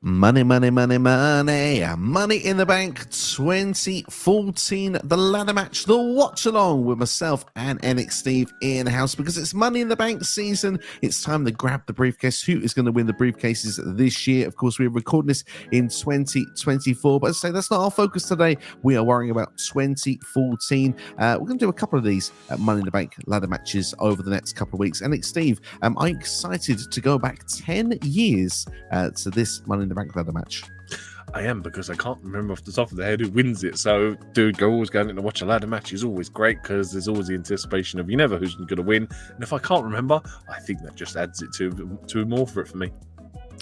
Money, money, money, money. Money in the Bank 2014, the ladder match, the watch along with myself and NXSteve in house because it's Money in the Bank season. It's time to grab the briefcase. Who is going to win the briefcases this year? Of course, we're recording this in 2024, but as I say, that's not our focus today. We are worrying about 2014. We're going to do a couple of these Money in the Bank ladder matches over the next couple of weeks. NXSteve, I'm excited to go back 10 years to this Money in the Bank ladder match. I am, because I can't remember off the top of the head who wins it. So, dude, always going in to watch a ladder match is always great because there's always the anticipation of you never who's going to win. And if I can't remember, I think that just adds it to more for it for me.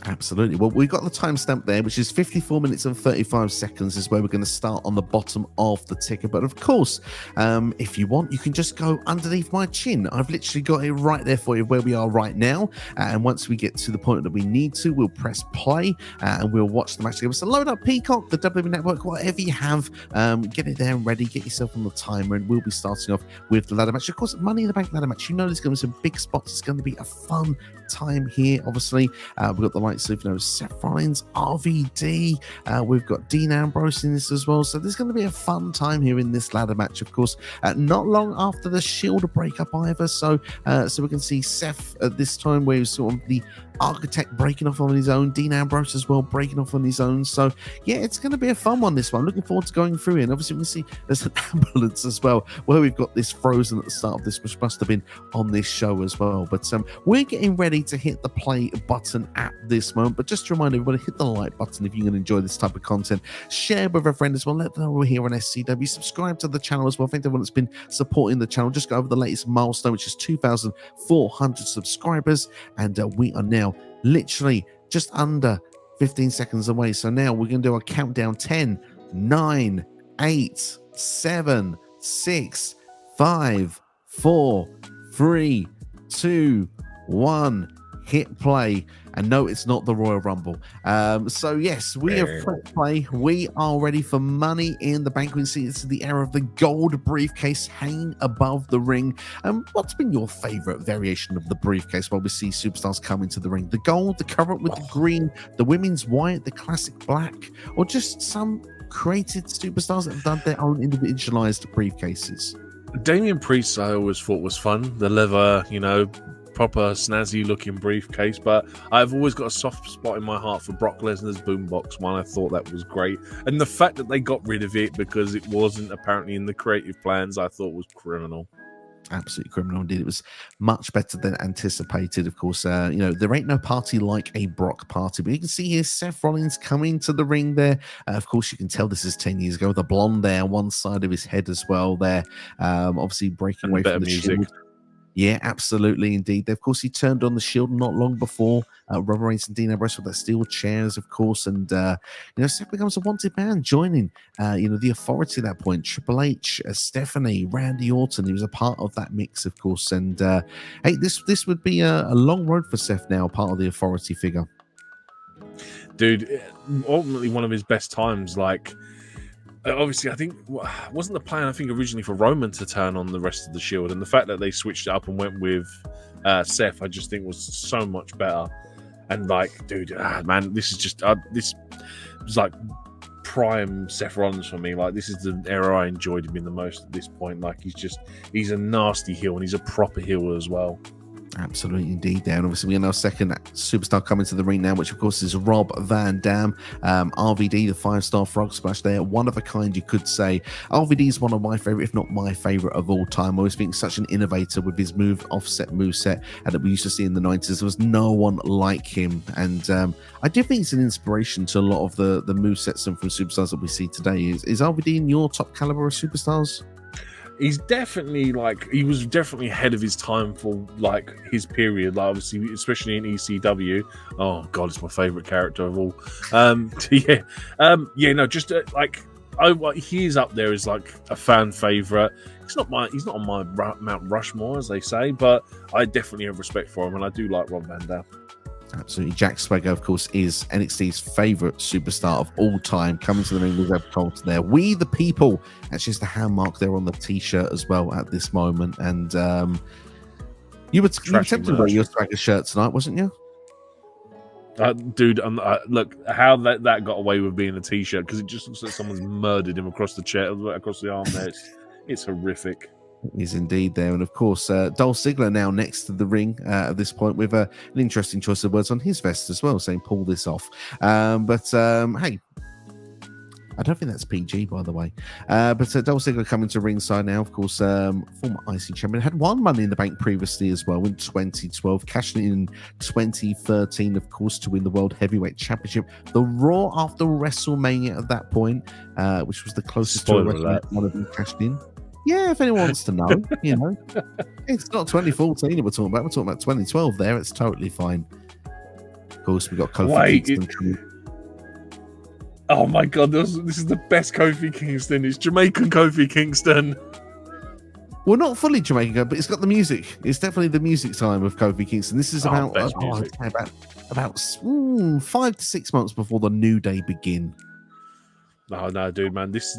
Absolutely. Well, we've got the timestamp there, which is 54 minutes and 35 seconds is where we're going to start on the bottom of the ticker. But of course, if you want, you can just go underneath my chin. I've literally got it right there for you where we are right now. And once we get to the point that we need to, we'll press play and we'll watch the match together. So load up Peacock, the WWE Network, whatever you have, get it there and ready, get yourself on the timer, and we'll be starting off with the ladder match. Of course, Money in the Bank ladder match. You know there's going to be some big spots. It's going to be a fun time here. Obviously, we've got the likes of Seth Rollins, RVD, we've got Dean Ambrose in this as well, so there's going to be a fun time here in this ladder match. Of course, not long after the Shield breakup either, so we can see Seth at this time where he's sort of the architect breaking off on his own, Dean Ambrose as well breaking off on his own. So yeah, it's going to be a fun one, this one. Looking forward to going through it. And obviously we can see there's an ambulance as well where we've got this frozen at the start of this, which must have been on this show as well. But we're getting ready to hit the play button at this moment. But just to remind everybody, hit the like button if you can enjoy this type of content. Share with a friend as well. Let them know we're here on SCW. Subscribe to the channel as well. Thank everyone that's been supporting the channel. Just go over the latest milestone, which is 2,400 subscribers, and we are now literally just under 15 seconds away. So now we're going to do a countdown. 10, 9, 8, 7, 6, 5, 4, 3, 2, 1. Hit play. And no, it's not the Royal Rumble. So yes, we have press play. We are ready for Money in the Bank. We can see it's the era of the gold briefcase hanging above the ring. What's been your favorite variation of the briefcase while we see superstars come into the ring? The gold, the current with the green, the women's white, the classic black, or just some created superstars that have done their own individualized briefcases? Damian Priest, I always thought was fun. The leather, proper snazzy looking briefcase, but I've always got a soft spot in my heart for Brock Lesnar's boombox one. I thought that was great, and the fact that they got rid of it because it wasn't apparently in the creative plans, I thought was criminal. Absolutely criminal indeed. It was much better than anticipated. Of course, there ain't no party like a Brock party, but you can see here Seth Rollins coming to the ring there. Of course, you can tell this is 10 years ago. The blonde there on one side of his head as well there. Obviously breaking away from the music. Shield. Yeah, absolutely, indeed. Of course, he turned on the Shield not long before Roman Reigns and Dean Ambrose with their steel chairs, of course, and Seth becomes a wanted man, joining the Authority at that point. Triple H, Stephanie, Randy Orton. He was a part of that mix, of course, and hey, this would be a long road for Seth now, part of the Authority figure. Dude, ultimately one of his best times, obviously, I think wasn't the plan, I think, originally for Roman to turn on the rest of the Shield, and the fact that they switched it up and went with Seth, I just think was so much better. And dude, man, this is just this was like prime Seth Rollins for me. This is the era I enjoyed him in the most at this point. He's a nasty heel, and he's a proper heel as well. Absolutely, indeed. There, and obviously we are now second superstar coming to the ring now, which of course is Rob Van Dam. RVD, the 5-star frog splash there, one of a kind, you could say. RVD is one of my favorite, if not my favorite of all time. I always think such an innovator with his offset moveset that we used to see in the 90s. There was no one like him, and I do think it's an inspiration to a lot of the movesets from superstars that we see today. Is RVD in your top caliber of superstars? He's definitely he was definitely ahead of his time for his period, obviously, especially in ECW. Oh god, it's my favorite character of all. He's up there as a fan favorite. He's not on my Mount Rushmore, as they say, but I definitely have respect for him, and I do like Rob Van Dam. Absolutely. Jack Swagger, of course, is NXT's favorite superstar of all time. Coming to the ring with Red Colt there. We the People. Actually, it's the hand mark there on the t-shirt as well at this moment. And you were tempted to wear your Swagger shirt tonight, wasn't you? Dude, look how that got away with being a t-shirt, because it just looks like someone's murdered him across the chair, across the arm there. It's horrific. Is indeed there. And of course, Dolph Ziggler now next to the ring at this point with an interesting choice of words on his vest as well, saying pull this off. But hey, I don't think that's PG, by the way. But Dolph Ziggler coming to ringside now. Of course, former IC champion. Had won Money in the Bank previously as well in 2012. Cashing in 2013, of course, to win the World Heavyweight Championship. The Raw after WrestleMania at that point, which was the closest to a WrestleMania one of them cashed in. Yeah, if anyone wants to know, it's not 2014 we're talking about. We're talking about 2012 there. It's totally fine. Of course, we got Kofi Kingston coming. Oh my God, this is the best Kofi Kingston. It's Jamaican Kofi Kingston. Well, not fully Jamaican, but it's got the music. It's definitely the music time of Kofi Kingston. This is about 5 to 6 months before the New Day begin. No, dude, man. This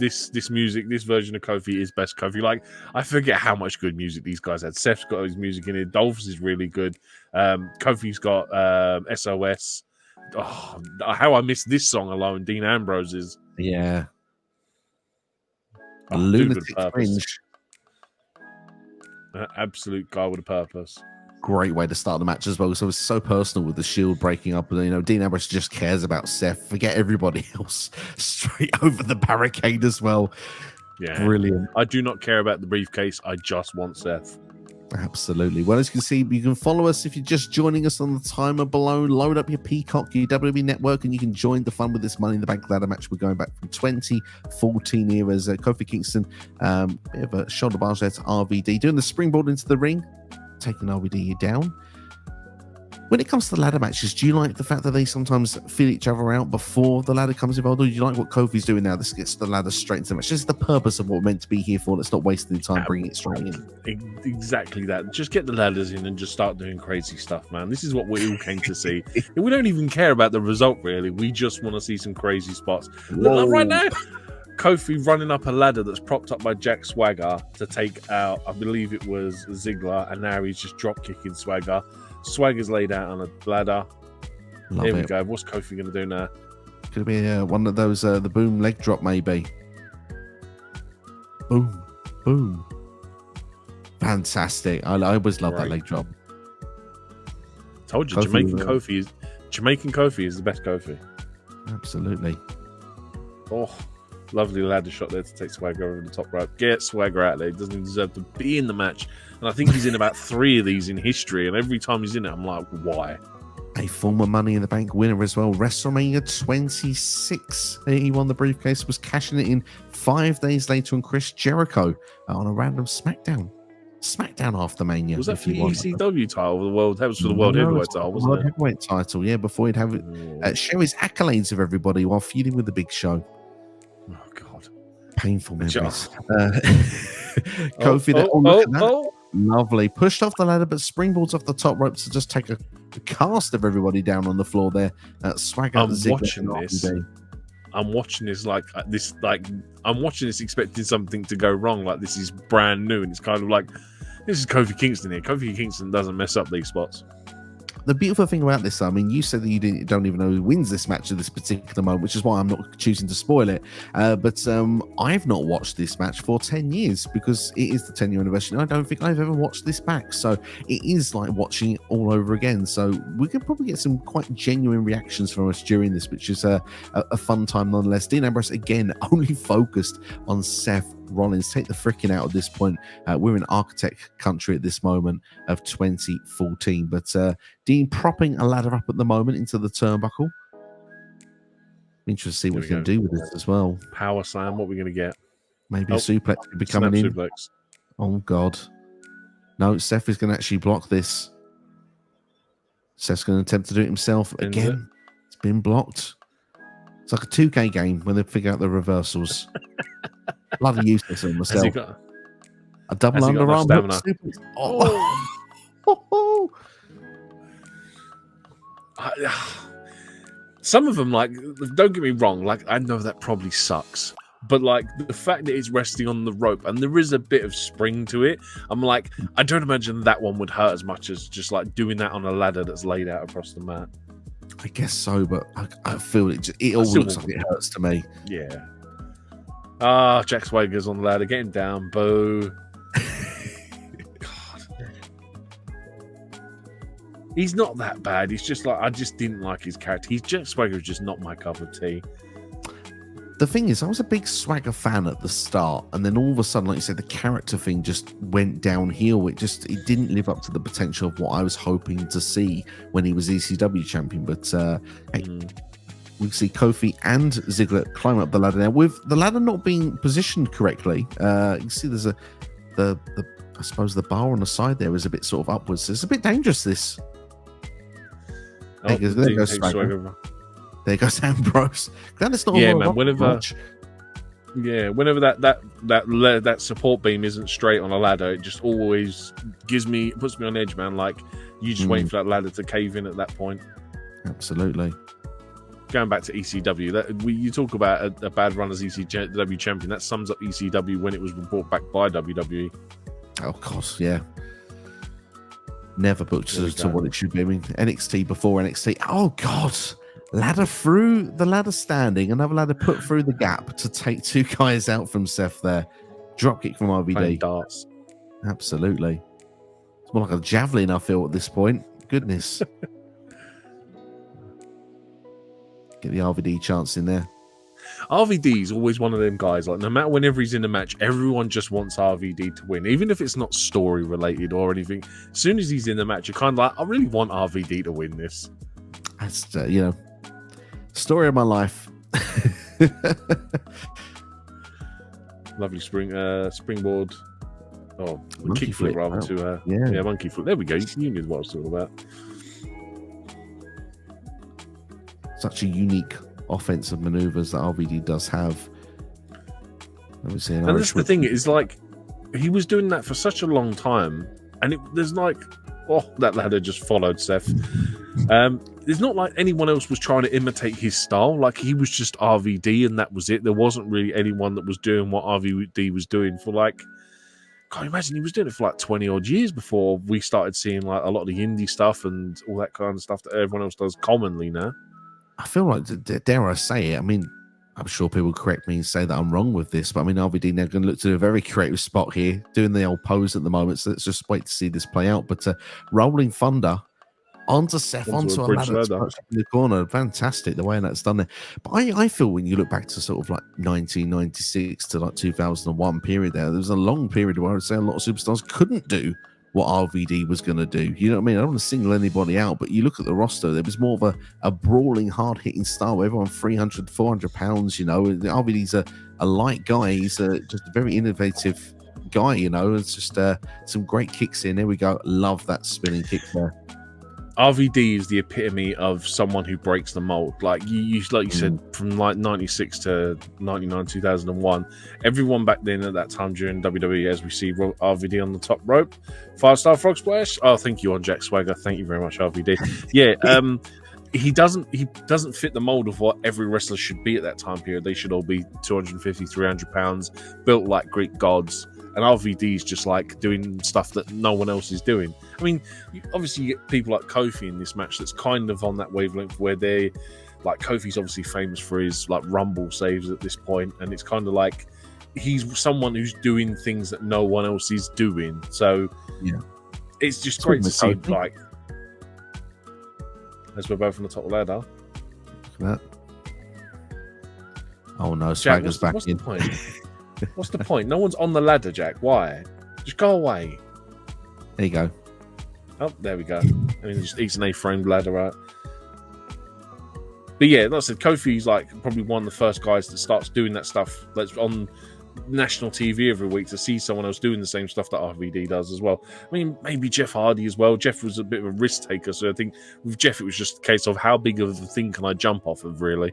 music, this version of Kofi is best Kofi. Like, I forget how much good music these guys had. Seth's got his music in it. Dolph's is really good. Kofi's got SOS. Oh, how I missed this song alone. Dean Ambrose's. Yeah. Lunatic Fringe. Absolute guy with a purpose. Great way to start the match as well. So it's so personal with the Shield breaking up, and Dean Ambrose just cares about Seth. Forget everybody else. Straight over the barricade as well. Yeah, brilliant. I do not care about the briefcase. I just want Seth. Absolutely. Well, as you can see, you can follow us if you're just joining us on the timer below. Load up your Peacock, your WWE Network, and you can join the fun with this Money in the Bank ladder match. We're going back from 2014 here as Kofi Kingston, bit of a shoulder barge there to RVD, doing the springboard into the ring, taking RVD down. When it comes to the ladder matches, do you like the fact that they sometimes feel each other out before the ladder comes involved, or do you like what Kofi's doing now? This gets the ladder straight into the match. This is the purpose of what we're meant to be here for. Let's not waste any time bringing it straight in. Exactly that. Just get the ladders in and just start doing crazy stuff, man. This is what we all came to see. We don't even care about the result, really. We just want to see some crazy spots. Look, right now, Kofi running up a ladder that's propped up by Jack Swagger to take out, I believe it was Ziggler, and now he's just drop kicking Swagger. Swagger's laid out on a ladder. Here we go. What's Kofi going to do now? Could be one of those, the boom leg drop, maybe. Boom. Boom. Fantastic. I always love that leg drop. Told you, Jamaican Kofi is the best Kofi. Absolutely. Oh, lovely ladder shot there to take Swagger over the top rope. Get Swagger out there. He doesn't deserve to be in the match. And I think he's in about 3 of these in history. And every time he's in it, I'm like, why? A former Money in the Bank winner as well. WrestleMania 26. He won the briefcase, was cashing it in 5 days later on Chris Jericho on a random SmackDown. SmackDown after Mania. Was that for the ECW title? The world, that was for the World Heavyweight title, wasn't it? World Heavyweight title, yeah, before he'd have it, share his accolades of everybody while feuding with the Big Show. Oh, God. Painful memories. Kofi, look at that. Lovely. Pushed off the ladder, but springboards off the top rope to just take a cast of everybody down on the floor there. Swagger. I'm watching this. I'm watching this I'm watching this expecting something to go wrong. Like, this is brand new, and it's kind of like, this is Kofi Kingston here. Kofi Kingston doesn't mess up these spots. The beautiful thing about this, I mean, you said that you don't even know who wins this match at this particular moment, which is why I'm not choosing to spoil it. But I've not watched this match for 10 years because it is the 10-year anniversary. I don't think I've ever watched this back. So it is like watching it all over again. So we can probably get some quite genuine reactions from us during this, which is a fun time nonetheless. Dean Ambrose, again, only focused on Seth Rollins. Take the frickin' out at this point. We're in architect country at this moment of 2014. But Dean propping a ladder up at the moment into the turnbuckle. Interesting to see what he's going to do with this as well. Power slam. What are we going to get? Maybe a suplex could be coming in. Suplex. Oh, God. No, Seth is going to actually block this. Seth's going to attempt to do it himself again. It's been blocked. It's like a 2K game when they figure out the reversals. Bloody useless on myself. A double underarm suplex. Oh. Some of them, like, don't get me wrong, like, I know that probably sucks, but like the fact that it's resting on the rope and there is a bit of spring to it, I'm like, I don't imagine that one would hurt as much as just like doing that on a ladder that's laid out across the mat. I guess so, but I feel it all looks like it hurts to me. Yeah. Jack Swagger's on the ladder, getting down. Boo. God. He's not that bad. He's just like, I just didn't like his character. Jack Swagger is just not my cup of tea. The thing is, I was a big Swagger fan at the start, and then all of a sudden, like you said, the character thing just went downhill. It didn't live up to the potential of what I was hoping to see when he was ECW champion. But we see Kofi and Ziggler climb up the ladder now, with the ladder not being positioned correctly. You can see there's I suppose the bar on the side there is a bit sort of upwards. It's a bit dangerous, this. There goes Swagger. There goes Ambrose. Glad it's not man. Whenever that support beam isn't straight on a ladder, it just always puts me on edge, man. Like you just waiting for that ladder to cave in at that point. Absolutely. Going back to ECW, you talk about a bad run as ECW champion. That sums up ECW when it was brought back by WWE. Oh, of course, yeah. Never booked to what it should be. I mean, NXT before NXT. Oh God. Ladder through the ladder standing, another ladder put through the gap to take two guys out from Seth there. Dropkick from RVD. Playing darts. Absolutely. It's more like a javelin, I feel, at this point. Goodness. Get the RVD chance in there. RVD is always one of them guys, like no matter whenever he's in a match, everyone just wants RVD to win, even if it's not story related or anything. As soon as he's in the match, you're kind of like, I really want RVD to win this. That's, story of my life. Lovely springboard. Oh, Monkey kick flip flip, rather to yeah, monkey flip. There we go. You knew what I was talking about. Such a unique offensive maneuvers that RVD does have. Let me see. And that's the thing, is like he was doing that for such a long time, and there's like, that ladder just followed Seth. It's not like anyone else was trying to imitate his style. Like he was just RVD, and that was it. There wasn't really anyone that was doing what RVD was doing for like. Can't imagine he was doing it for like 20 odd years before we started seeing like a lot of the indie stuff and all that kind of stuff that everyone else does commonly now. I feel like, dare I say it? I mean, I'm sure people correct me and say that I'm wrong with this, but I mean, RVD now going to look to a very creative spot here, doing the old pose at the moment. So let's just wait to see this play out. But Rolling Thunder onto Seth, onto a ladder in the corner. Fantastic the way that's done there. But I feel when you look back to sort of like 1996 to like 2001 period there was a long period where I would say a lot of superstars couldn't do what RVD was going to do. You know what I mean? I don't want to single anybody out, but you look at the roster, there was more of a brawling, hard-hitting style. Everyone 300, 400 pounds, RVD's a light guy. He's just a very innovative guy, It's just some great kicks in. There we go. Love that spinning kick there. RVD is the epitome of someone who breaks the mold. Like you said, from like 96 to 99, 2001, everyone back then at that time during WWE, as we see RVD on the top rope, 5-star frog splash. Oh, thank you on Jack Swagger. Thank you very much, RVD. Yeah, he doesn't fit the mold of what every wrestler should be at that time period. They should all be 250, 300 pounds, built like Greek gods. And RVD is just like doing stuff that no one else is doing. I mean, obviously you get people like Kofi in this match that's kind of on that wavelength where they, like Kofi's obviously famous for his like Rumble saves at this point, and it's kind of like he's someone who's doing things that no one else is doing. So yeah, it's just great to see. Like, as we're both on the top of the ladder. Look at that. Oh no, Swagger's back in. What's the point? No one's on the ladder, Jack. Why? Just go away. There you go. Oh, there we go. I mean, just eats an A-framed ladder, right? But yeah, like I said, Kofi's like probably one of the first guys that starts doing that stuff that's on national TV every week, to see someone else doing the same stuff that RVD does as well. I mean, maybe Jeff Hardy as well. Jeff was a bit of a risk taker, so I think with Jeff it was just a case of how big of a thing can I jump off of, really.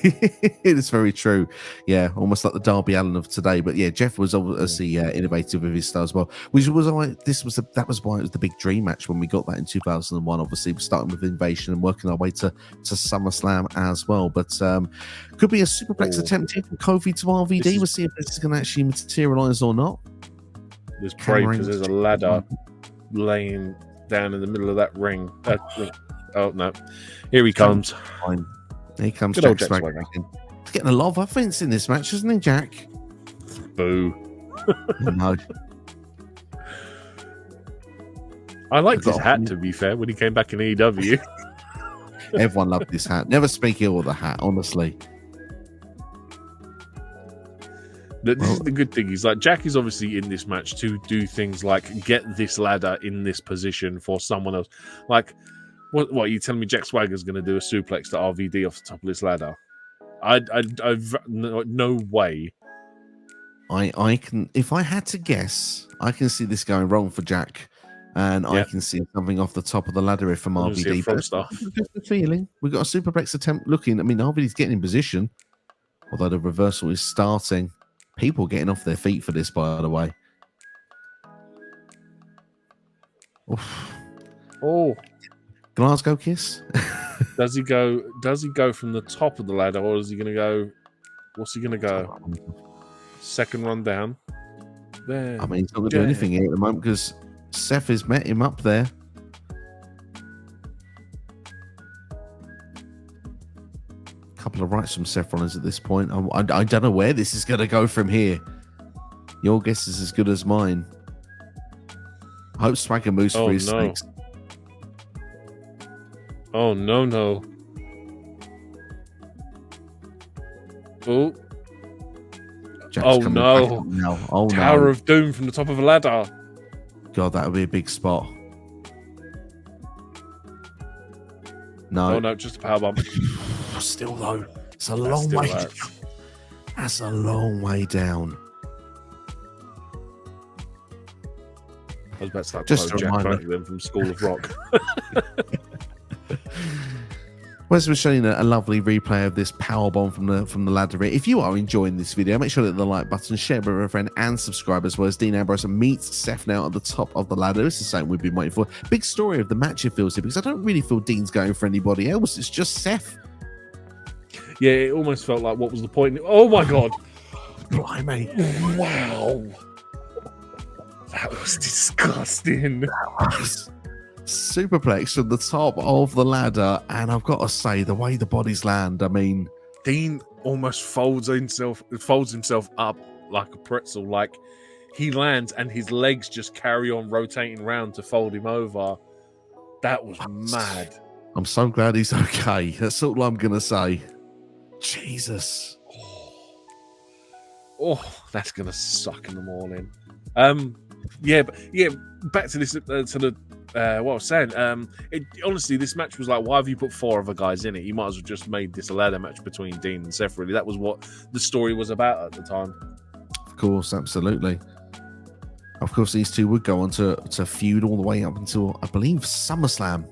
It is very true. Yeah, almost like the Darby Allin of today. But yeah, Jeff was obviously innovative with his style as well. Which was why that was why it was the big dream match when we got that in 2001. Obviously, we're starting with Invasion and working our way to SummerSlam as well. But could be a superplex attempt here from Kofi to RVD. We'll see if this is going to actually materialize or not. There's brave because there's a ladder laying down in the middle of that ring. Oh no, here he comes. Fine. Here comes Good old Jack Jack Swagger. Swagger. He's getting a lot of offense in this match, isn't he, Jack? Boo. No. I liked his hat, to be fair, when he came back in AEW. Everyone loved this hat. Never speak ill of the hat, honestly. This is the good thing. He's like, Jack is obviously in this match to do things like get this ladder in this position for someone else. Like, what are you telling me Jack Swagger's going to do a suplex to RVD off the top of this ladder? I've no way. I can, if I had to guess, I can see this going wrong for Jack. And I can see something off the top of the ladder here from RVD. But just a feeling. We've got a superplex attempt looking. I mean, RVD's getting in position. Although the reversal is starting. People getting off their feet for this, by the way. Oof. Oh. Glasgow kiss? Does he go from the top of the ladder, or is he going to go... What's he going to go? Second run down. There. I mean, he's not going to do anything here at the moment because Seth has met him up there. Couple of rights from Seth Rollins at this point. I don't know where this is going to go from here. Your guess is as good as mine. I hope Swagger moves for his sakes. Oh, no. Oh. Jack's no. Oh, Tower of Doom from the top of a ladder. God, that would be a big spot. No. Oh, no, just a powerbomb. Still, though, it's a long way down. That's a long way down. I was about to start just Jack them from School of Rock. Wes was showing a lovely replay of this powerbomb from the ladder. If you are enjoying this video, make sure to hit the like button, share it with a friend, and subscribe as well. As Dean Ambrose meets Seth now at the top of the ladder. This is something we've been waiting for. Big story of the match, it feels here, because I don't really feel Dean's going for anybody else. It's just Seth. Yeah, it almost felt like, what was the point? Oh my God. Blimey. Wow. That was disgusting. That was superplex from the top of the ladder, and I've got to say, the way the bodies land, I mean, Dean almost folds himself up like a pretzel. Like, he lands and his legs just carry on rotating around to fold him over. That was mad. I'm so glad he's okay. That's all I'm gonna say. Jesus. Oh, that's gonna suck in the morning. Back to this what I was saying. Honestly, this match was like, why have you put 4 other guys in it? You might as well just made this a ladder match between Dean and Seth. Really, that was what the story was about at the time. Of course, absolutely. Of course, these two would go on to feud all the way up until, I believe, SummerSlam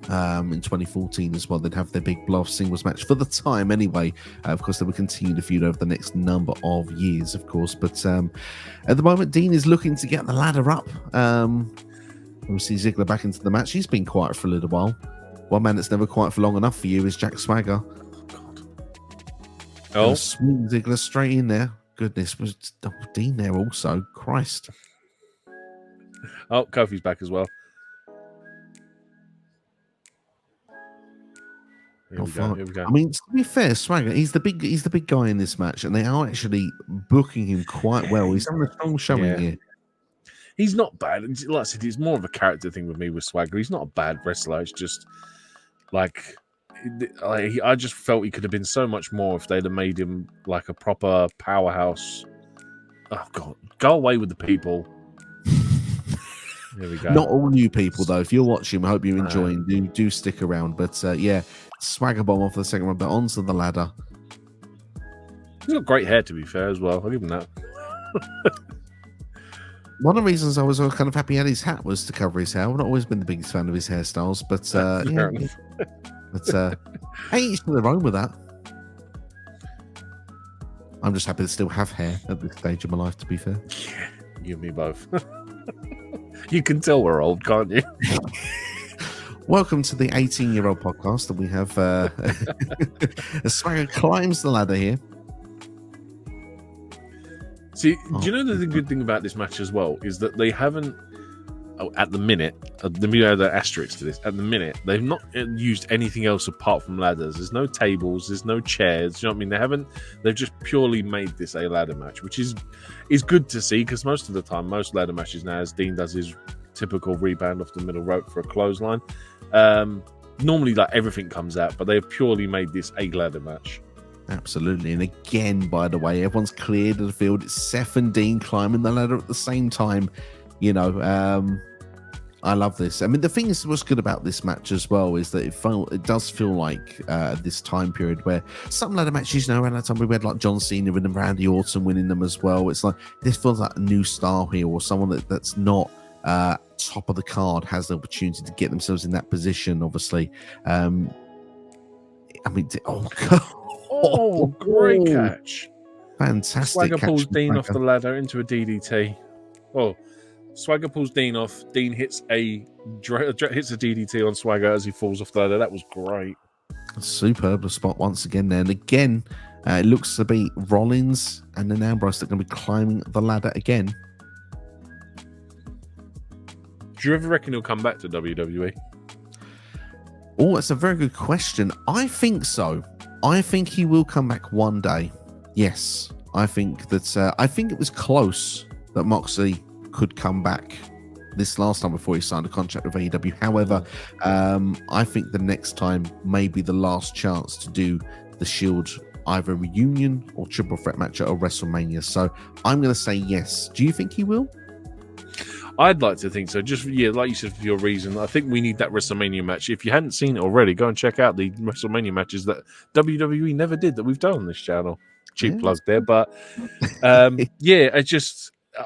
in 2014 as well. They'd have their big blow-off singles match for the time anyway. Of course, they would continue to feud over the next number of years, of course. But at the moment, Dean is looking to get the ladder up. We see Ziggler back into the match. He's been quiet for a little while. One man that's never quiet for long enough for you is Jack Swagger. Oh, swing Ziggler straight in there. Goodness, was Dean there also? Christ. Oh, Kofi's back as well. Here we go. I mean, to be fair, Swagger, he's the big guy in this match, and they are actually booking him quite well. He's having a strong showing here. He's not bad. Like I said, it's more of a character thing with me with Swagger. He's not a bad wrestler. It's just like I just felt he could have been so much more if they'd have made him like a proper powerhouse. Oh God, go away with the people. There we go. Not all new people though. If you're watching, I hope you're enjoying. Do stick around. But Swagger bomb off the second one, but onto the ladder. He's got great hair, to be fair, as well. I'll give him that. One of the reasons I was kind of happy he had his hat was to cover his hair. I've not always been the biggest fan of his hairstyles, but hey, each to their own with that. I'm just happy to still have hair at this stage of my life, to be fair. Yeah, you and me both. You can tell we're old, can't you? Welcome to the 18-year-old podcast that we have. Swagger climbs the ladder here. See, do you know the good thing about this match as well is that they haven't. at the minute, let me add the asterisk to this. At the minute, they've not used anything else apart from ladders. There's no tables, there's no chairs. You know what I mean? They've just purely made this a ladder match, which is good to see, because most of the time, most ladder matches now, as Dean does his typical rebound off the middle rope for a clothesline. Normally, like, everything comes out, but they've purely made this a ladder match. Absolutely. And again, by the way, everyone's cleared of the field. It's Seth and Dean climbing the ladder at the same time. You know, I love this. I mean, the thing is, what's good about this match as well is that it does feel like this time period where some ladder matches, you know, around that time we had like John Cena winning, Randy Orton winning them as well. It's like this feels like a new star here, or someone that's not top of the card has the opportunity to get themselves in that position. Obviously, I mean, oh, great catch! Fantastic! Swagger catch pulls from Dean Swagger. off the ladder into a DDT. Oh, Swagger pulls Dean off. Dean hits a DDT on Swagger as he falls off the ladder. That was great. Superb spot once again there. And again, it looks to be Rollins and then Ambrose that are going to be climbing the ladder again. Do you ever reckon he'll come back to WWE? Oh, that's a very good question. I think so. I think he will come back one day. Yes. I think that I think it was close that Moxley could come back this last time before he signed a contract with AEW. However, I think the next time may be the last chance to do the Shield either reunion or triple threat match at WrestleMania. So I'm going to say yes. Do you think he will? I'd like to think so. Just, yeah, like you said, for your reason. I think we need that WrestleMania match. If you hadn't seen it already, go and check out the WrestleMania matches that WWE never did that we've done on this channel. Cheap plug there. But, yeah,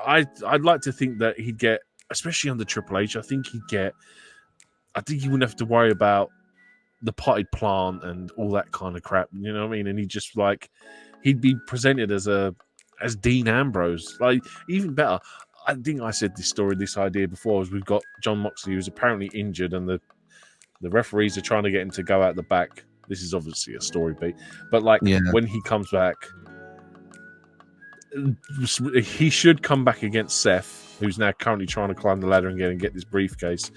I'd like to think that he'd get, especially under Triple H, I think he wouldn't have to worry about the potted plant and all that kind of crap. You know what I mean? And he'd be presented as Dean Ambrose. Like, even better. I think I said this idea before, is we've got John Moxley, who's apparently injured, and the referees are trying to get him to go out the back. This is obviously a story beat, but when he comes back, he should come back against Seth, who's now currently trying to climb the ladder and get this briefcase.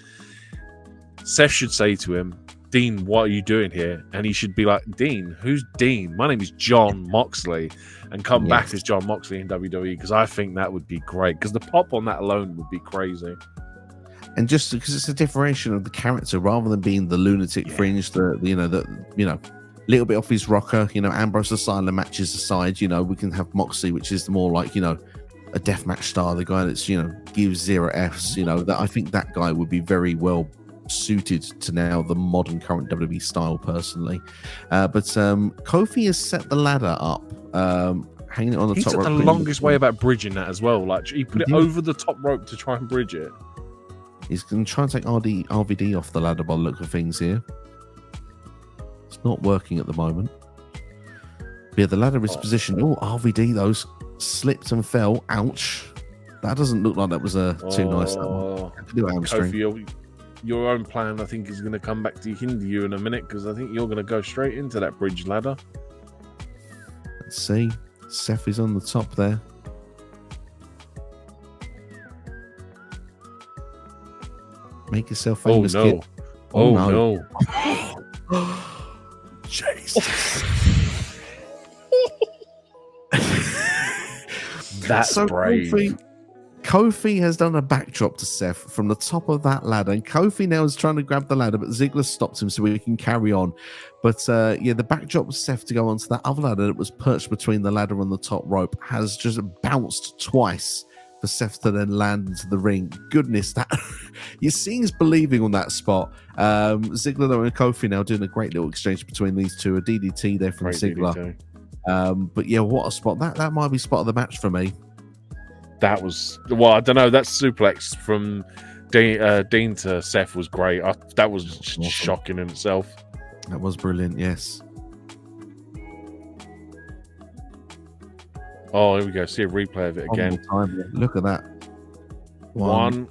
Seth should say to him, "Dean, what are you doing here?" And he should be like, "Dean, who's Dean? My name is John Moxley," and come back as John Moxley in WWE, because I think that would be great, because the pop on that alone would be crazy. And just because it's a differentiation of the character, rather than being the lunatic fringe, the little bit off his rocker, Ambrose Asylum matches aside, we can have Moxley, which is more like, a deathmatch star, the guy that's, gives 0 Fs, that I think that guy would be very well suited to now the modern current WWE style personally. But Kofi has set the ladder up, hanging it on the he top took rope. the longest way about bridging that as well. Like, he put it over the top rope to try and bridge it. He's going to try and take RVD off the ladder by the look of things here. It's not working at the moment. But yeah, the ladder is positioned. Oh, RVD, those slipped and fell. Ouch. That doesn't look like that was too nice. Kofi, your own plan, I think, is going to come back to hinder you in a minute, because I think you're going to go straight into that bridge ladder. Let's see. Seth is on the top there. Make yourself famous, kid. Oh no. Jesus. That's so brave. Kofi has done a backdrop to Seth from the top of that ladder, and Kofi now is trying to grab the ladder, but Ziggler stopped him so he can carry on. But the backdrop of Seth to go onto that other ladder that was perched between the ladder and the top rope has just bounced twice for Seth to then land into the ring. Goodness, that you're seeing is believing on that spot. Ziggler and Kofi now doing a great little exchange between these two. A DDT there from Ziggler. But yeah, what a spot. That might be spot of the match for me. That was, well, I don't know. That suplex from Dean to Seth was great. That was awesome. Shocking in itself. That was brilliant, yes. Oh, here we go. See a replay of it again. Look at that. One,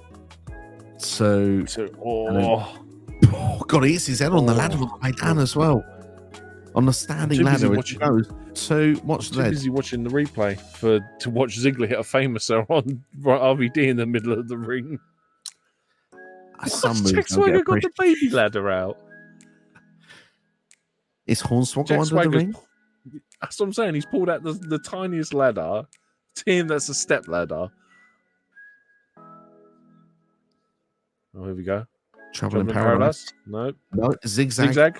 two. Oh, God, he hits his head on the ladder on the way down as well. On the standing ladder. Watch the busy watching the replay to watch Ziggler hit a famouser on RVD in the middle of the ring. Some moves Jack don't get Swagger got the appreciated. baby ladder out. Is Hornswoggle Jack under Swagger's the ring? That's what I'm saying. He's pulled out the tiniest ladder. To him, that's a step ladder. Oh, here we go. Trouble in Jumping Paradise. No. No, zigzag. Zigzag.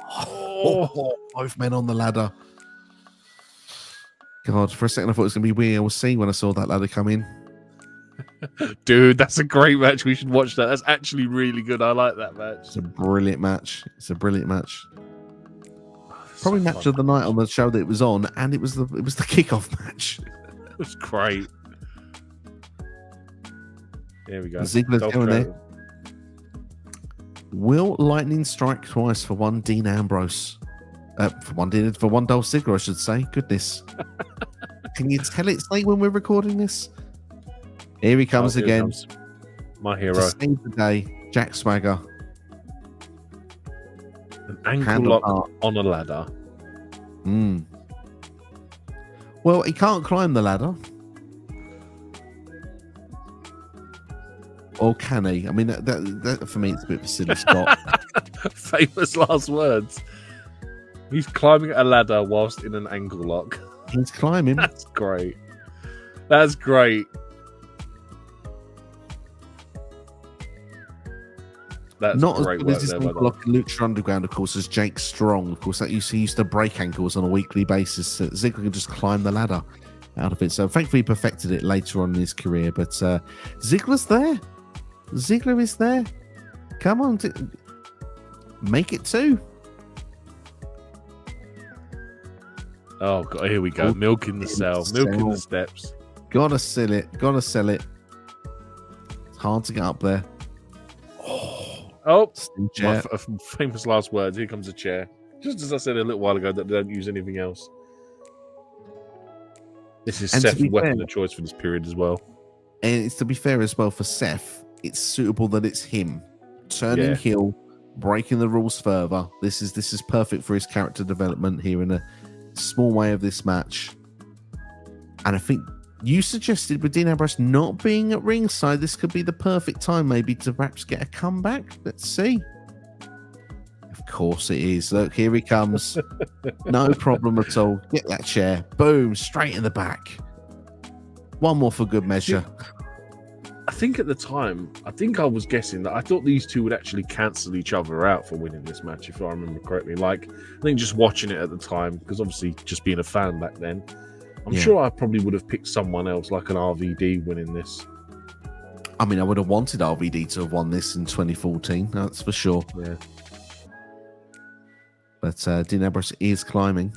Oh, both men on the ladder. God, for a second I thought it was going to be WLC when I saw that ladder come in. Dude, that's a great match. We should watch that. That's actually really good. I like that match. It's a brilliant match. Probably match fun. of the night on the show that it was on, and it was the kickoff match. It was great. There we go. Ziggler's Dolph going there. Travel. Will lightning strike twice for one Dean Ambrose? For one Dolph Ziggler, I should say. Goodness. Can you tell it's late when we're recording this? Here he comes Here again. comes my hero. To save the day, Jack Swagger. An ankle Handle lock up. on a ladder. Well, he can't climb the ladder. Or can he? I mean, that for me, it's a bit of a silly spot. Famous last words. He's climbing a ladder whilst in an ankle lock. He's climbing. That's great. That's great. That's Not as great good work as this there, by ankle the way. lock in Lucha Underground, of course, as Jake Strong. Of course, that he used to break ankles on a weekly basis. So Ziggler can just climb the ladder out of it. So thankfully, he perfected it later on in his career. But Ziggler's there. Ziggler is there. Come on, make it two. Oh god, here we go. Milking the cell, milking the steps. Gotta sell it. It's hard to get up there. Oh, Steel my chair. famous last words. Here comes a chair. Just as I said a little while ago that they don't use anything else. This is And to Seth's be weapon fair- of choice for this period as well. And it's to be fair as well for Seth, it's suitable that it's him turning Yeah. heel, breaking the rules further. This is perfect for his character development here in a small way of this match. And I think you suggested with Dean Ambrose not being at ringside, this could be the perfect time maybe to perhaps get a comeback. Let's see. Of course it is. Look, here he comes. No problem at all. Get that chair. Boom, straight in the back. One more for good measure. I think at the time, I was guessing that I thought these two would actually cancel each other out for winning this match, if I remember correctly. Like, I think just watching it at the time, because obviously just being a fan back then, I'm sure I probably would have picked someone else, like an RVD winning this. I mean, I would have wanted RVD to have won this in 2014, that's for sure. Yeah. But Dean Ambrose is climbing.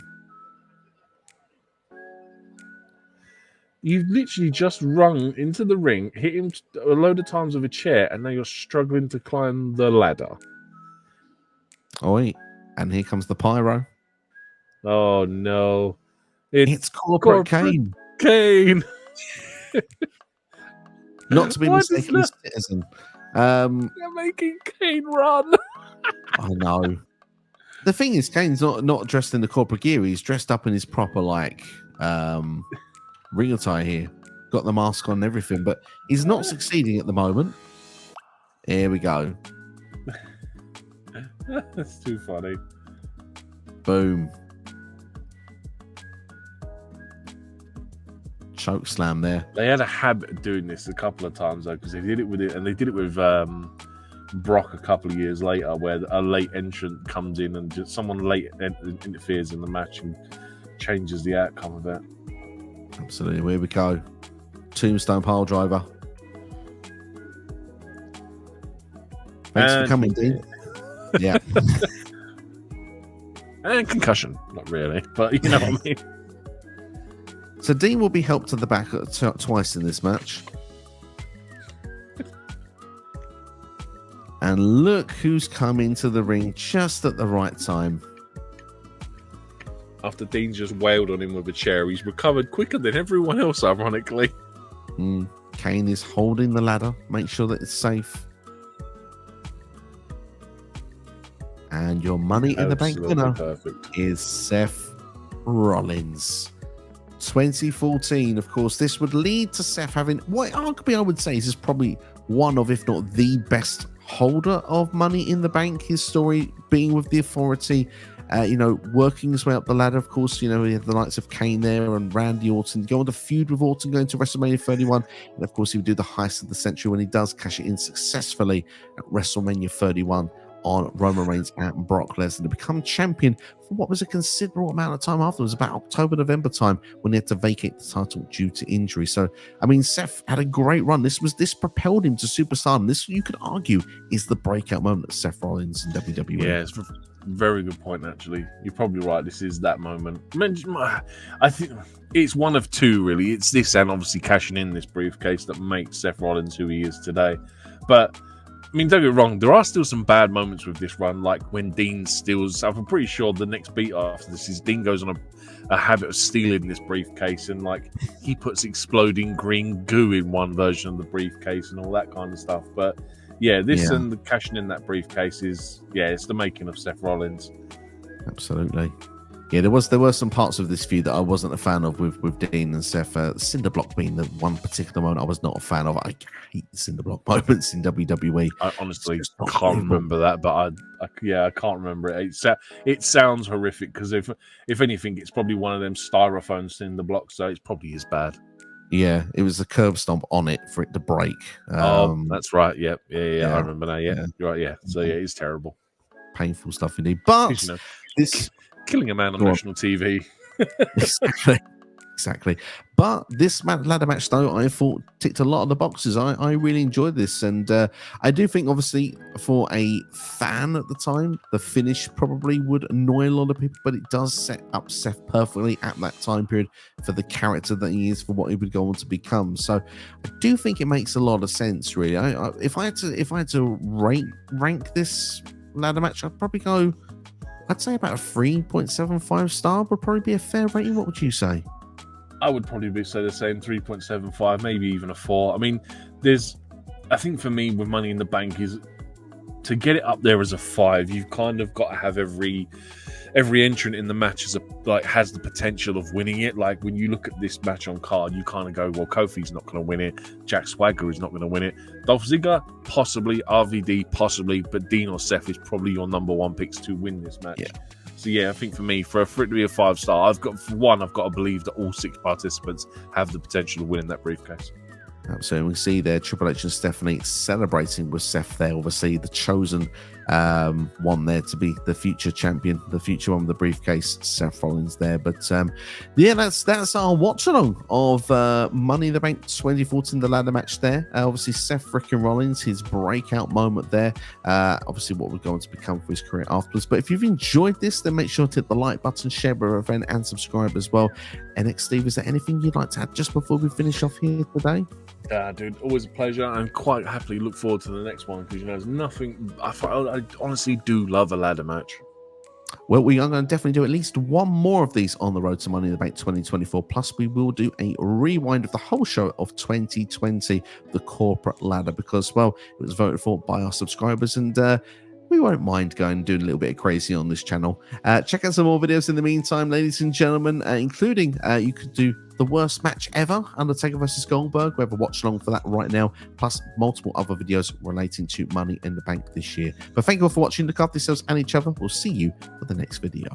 You've literally just rung into the ring, hit him a load of times with a chair, and now you're struggling to climb the ladder. Oh, wait. And here comes the pyro. Oh no. It's Corporate Kane. Kane. Not to be Why does mistaken as that- Citizen. You're making Kane run. I know. The thing is, Kane's not dressed in the corporate gear. He's dressed up in his proper, like, ring attire here. Got the mask on and everything, but he's not succeeding at the moment. Here we go. That's too funny. Boom. Choke slam there. They had a habit of doing this a couple of times though, because they did it with Brock a couple of years later, where a late entrant comes in and just someone late interferes in the match and changes the outcome of it. Absolutely. Here we go. Tombstone pile driver. Thanks for coming, Dean. Yeah. And concussion, not really, but you know what I mean. So Dean will be helped to the back twice in this match. And look who's come into the ring just at the right time. After Dean just wailed on him with a chair, he's recovered quicker than everyone else, ironically. Kane is holding the ladder. Make sure that it's safe. And your money in the bank winner is Seth Rollins. 2014, of course, this would lead to Seth having what arguably I would say is probably one of, if not the best holder of Money in the Bank. His story being with the Authority, working his way up the ladder. Of course, we have the likes of Kane there and Randy Orton. Go on to feud with Orton, going to WrestleMania 31. And of course, he would do the heist of the century when he does cash it in successfully at WrestleMania 31 on Roman Reigns and Brock Lesnar to become champion for what was a considerable amount of time afterwards, about October, November time, when he had to vacate the title due to injury. So, I mean, Seth had a great run. This propelled him to superstardom. This, you could argue, is the breakout moment of Seth Rollins in WWE. Yeah, it's a very good point, actually. You're probably right. This is that moment. I think it's one of two, really. It's this and obviously cashing in this briefcase that makes Seth Rollins who he is today. But I mean, don't get me wrong, there are still some bad moments with this run, like when Dean steals. I'm pretty sure the next beat after this is Dean goes on a habit of stealing this briefcase, and like he puts exploding green goo in one version of the briefcase and all that kind of stuff. But yeah, this and the cashing in that briefcase is, it's the making of Seth Rollins. Absolutely. Yeah, there were some parts of this feud that I wasn't a fan of with Dean and Seth. Cinderblock being the one particular moment I was not a fan of. I hate Cinderblock moments in WWE. I honestly can't remember that, but I can't remember it. It sounds horrific because if anything, it's probably one of them styrofoam Cinderblock, so it's probably as bad. Yeah, it was a curb stomp on it for it to break. That's right. Yeah. I remember now. Yeah, you're right. Yeah, so yeah, it's terrible. Painful stuff indeed. But this. Killing a man on national TV. Exactly. But this ladder match, though, I thought ticked a lot of the boxes. I really enjoyed this. And I do think, obviously, for a fan at the time, the finish probably would annoy a lot of people. But it does set up Seth perfectly at that time period for the character that he is, for what he would go on to become. So I do think it makes a lot of sense, really. If I had to rank this ladder match, I'd probably go... I'd say about a 3.75 star would probably be a fair rating. What would you say? I would probably say the same, 3.75, maybe even a 4. I mean, I think for me with Money in the Bank is to get it up there as a 5. You've kind of got to have every entrant in the match has the potential of winning it. Like when you look at this match on card, you kind of go, well, Kofi's not going to win it. Jack Swagger is not going to win it. Dolph Ziggler, possibly. RVD, possibly. But Dean or Seth is probably your number one picks to win this match. Yeah. So yeah, I think for me, for it to be a 5-star, I've got to believe that all 6 participants have the potential of winning that briefcase. So we see there Triple H and Stephanie celebrating with Seth there, obviously the chosen one there to be the future champion, the future one with the briefcase, Seth Rollins there. But that's our watch along of Money in the Bank 2014, the ladder match there. Obviously Seth frickin' Rollins, his breakout moment there. Obviously what we're going to become for his career afterwards. But if you've enjoyed this, then make sure to hit the like button, share with a friend, and subscribe as well. NXSteve, is there anything you'd like to add just before we finish off here today? Dude, always a pleasure, and quite happily look forward to the next one because there's nothing. I honestly do love a ladder match. Well, we are going to definitely do at least one more of these on the road to Money in the Bank 2024. Plus, we will do a rewind of the whole show of 2020, the corporate ladder, because, well, it was voted for by our subscribers, and we won't mind going and doing a little bit of crazy on this channel. Check out some more videos in the meantime, ladies and gentlemen, including you could do the worst match ever, Undertaker versus Goldberg. We have a watch along for that right now, plus multiple other videos relating to Money in the Bank this year. But thank you all for watching. Look after yourselves and each other. We'll see you for the next video.